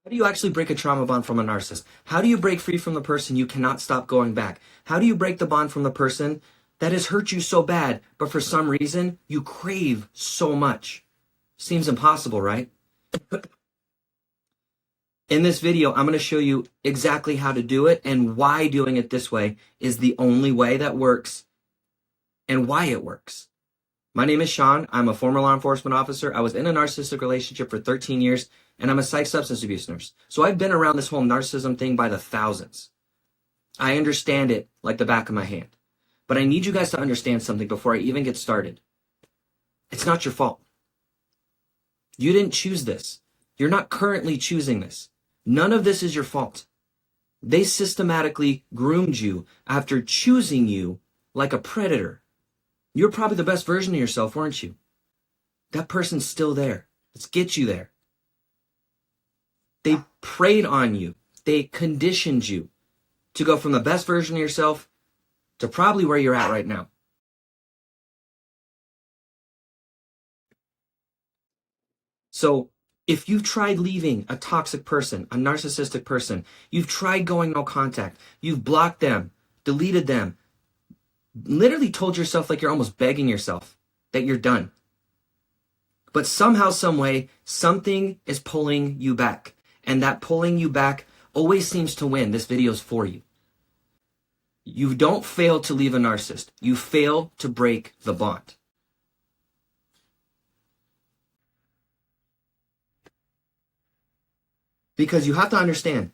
How do you actually break a trauma bond from a narcissist? How do you break free from the person you cannot stop going back? How do you break the bond from the person that has hurt you so bad, but for some reason you crave so much? Seems impossible, right? In this video, I'm going to show you exactly how to do it and why doing it this way is the only way that works and why it works. My name is Sean. I'm a former law enforcement officer. I was in a narcissistic relationship for 13 years, and I'm a psych substance abuse nurse. So I've been around this whole narcissism thing by the thousands. I understand it like the back of my hand. But I need you guys to understand something before I even get started. It's not your fault. You didn't choose this. You're not currently choosing this. None of this is your fault. They systematically groomed you after choosing you like a predator. You're probably the best version of yourself, weren't you? That person's still there. Let's get you there. They preyed on you. They conditioned you to go from the best version of yourself to probably where you're at right now. So if you've tried leaving a toxic person, a narcissistic person, you've tried going no contact, you've blocked them, deleted them, literally told yourself like you're almost begging yourself that you're done. But somehow, some way, something is pulling you back. And that pulling you back always seems to win. This video's for you. You don't fail to leave a narcissist. You fail to break the bond. Because you have to understand,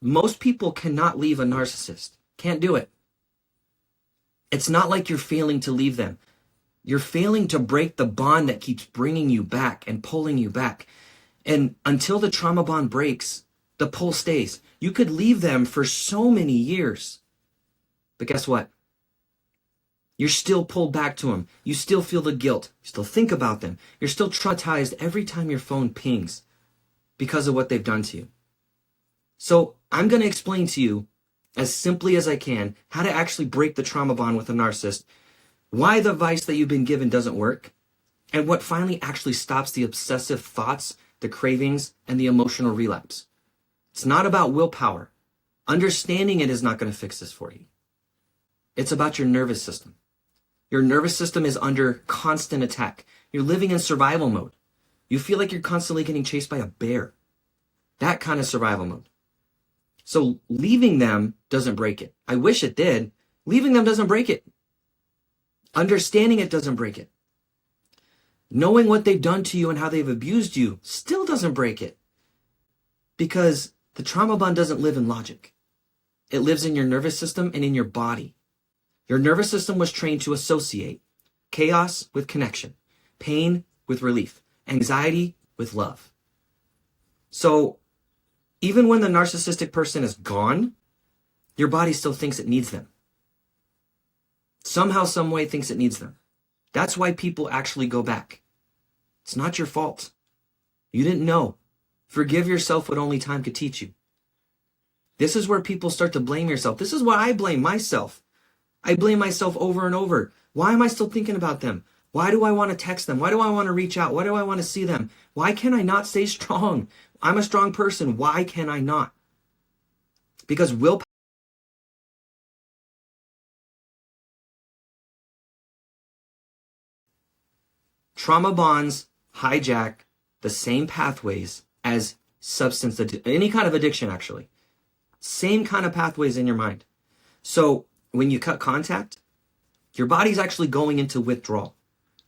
most people cannot leave a narcissist. Can't do it. It's not like you're failing to leave them. You're failing to break the bond that keeps bringing you back and pulling you back. And until the trauma bond breaks, the pull stays. You could leave them for so many years. But guess what? You're still pulled back to them. You still feel the guilt. You still think about them. You're still traumatized every time your phone pings because of what they've done to you. So I'm going to explain to you as simply as I can how to actually break the trauma bond with a narcissist, why the advice that you've been given doesn't work, and what finally actually stops the obsessive thoughts, the cravings, and the emotional relapse. It's not about willpower. Understanding it is not going to fix this for you. It's about your nervous system. Your nervous system is under constant attack. You're living in survival mode. You feel like you're constantly getting chased by a bear. That kind of survival mode. So leaving them doesn't break it. I wish it did. Leaving them doesn't break it. Understanding it doesn't break it. Knowing what they've done to you and how they've abused you still doesn't break it. Because the trauma bond doesn't live in logic. It lives in your nervous system and in your body. Your nervous system was trained to associate chaos with connection, pain with relief, anxiety with love. So even when the narcissistic person is gone, your body still thinks it needs them. Somehow, some way thinks it needs them. That's why people actually go back. It's not your fault. You didn't know. Forgive yourself what only time could teach you. This is where people start to blame yourself. This is why I blame myself. I blame myself over and over. Why am I still thinking about them? Why do I want to text them? Why do I want to reach out? Why do I want to see them? Why can I not stay strong? I'm a strong person. Why can I not? Because willpower. Trauma bonds hijack the same pathways as any kind of addiction, actually. Same kind of pathways in your mind. So when you cut contact, your body's actually going into withdrawal.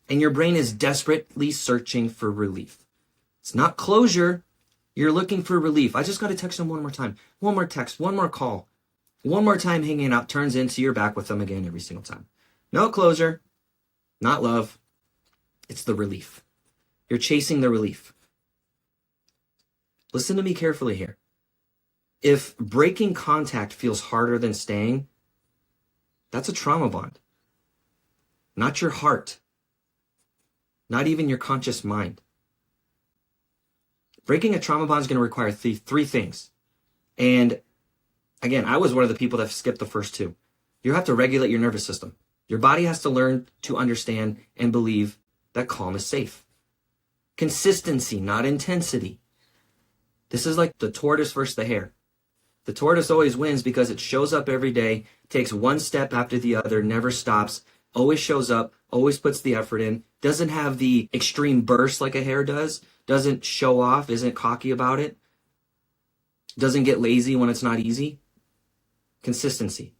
And your brain is desperately searching for relief. It's not closure. You're looking for relief. I just got to text them one more time. One more text, one more call. One more time hanging out turns into you're back with them again every single time. No closure, not love. It's the relief. You're chasing the relief. Listen to me carefully here. If breaking contact feels harder than staying, that's a trauma bond. Not your heart. Not even your conscious mind. Breaking a trauma bond is going to require three things. And again, I was one of the people that skipped the first two. You have to regulate your nervous system. Your body has to learn to understand and believe that calm is safe. Consistency, not intensity. This is like the tortoise versus the hare. The tortoise always wins because it shows up every day, takes one step after the other, never stops, always shows up, always puts the effort in, doesn't have the extreme burst like a hare does, doesn't show off, isn't cocky about it, doesn't get lazy when it's not easy. Consistency.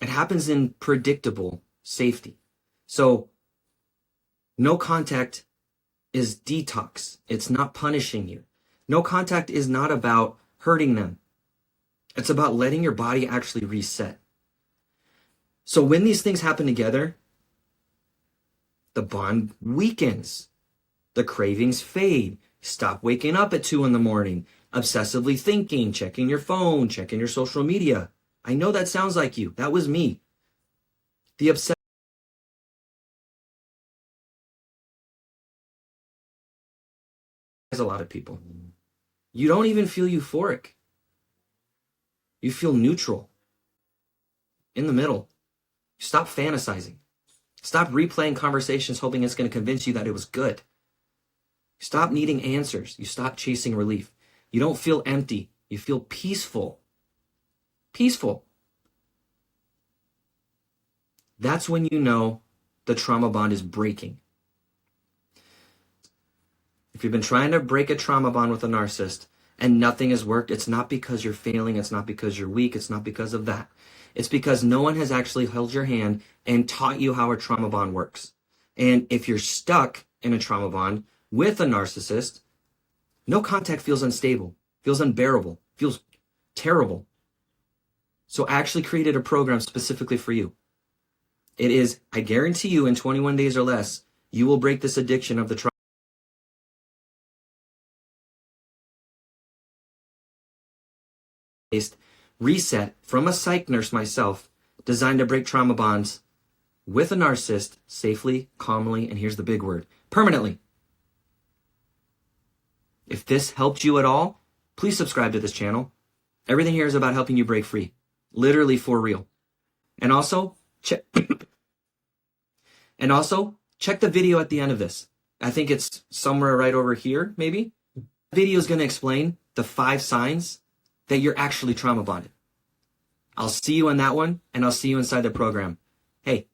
It happens in predictable safety. So no contact is detox. It's not punishing you. No contact is not about hurting them. It's about letting your body actually reset. So when these things happen together, the bond weakens. The cravings fade. Stop waking up at 2 a.m, obsessively thinking, checking your phone, checking your social media. I know that sounds like you. That was me. The obsession has a lot of people. You don't even feel euphoric. You feel neutral. In the middle. Stop fantasizing. Stop replaying conversations hoping it's going to convince you that it was good. Stop needing answers. You stop chasing relief. You don't feel empty. You feel peaceful. Peaceful. That's when you know the trauma bond is breaking. If you've been trying to break a trauma bond with a narcissist and nothing has worked, it's not because you're failing. It's not because you're weak. It's not because of that. It's because no one has actually held your hand and taught you how a trauma bond works. And if you're stuck in a trauma bond with a narcissist, no contact feels unstable, feels unbearable, feels terrible. So I actually created a program specifically for you. It is, I guarantee you, in 21 days or less, you will break this addiction of the trauma. Reset from a psych nurse myself, designed to break trauma bonds with a narcissist safely, calmly, and here's the big word, permanently. If this helped you at all, please subscribe to this channel. Everything here is about helping you break free, literally for real. And also, check the video at the end of this. I think it's somewhere right over here, maybe. The video is going to explain the 5 signs that you're actually trauma bonded. I'll see you in that one, and I'll see you inside the program. Hey,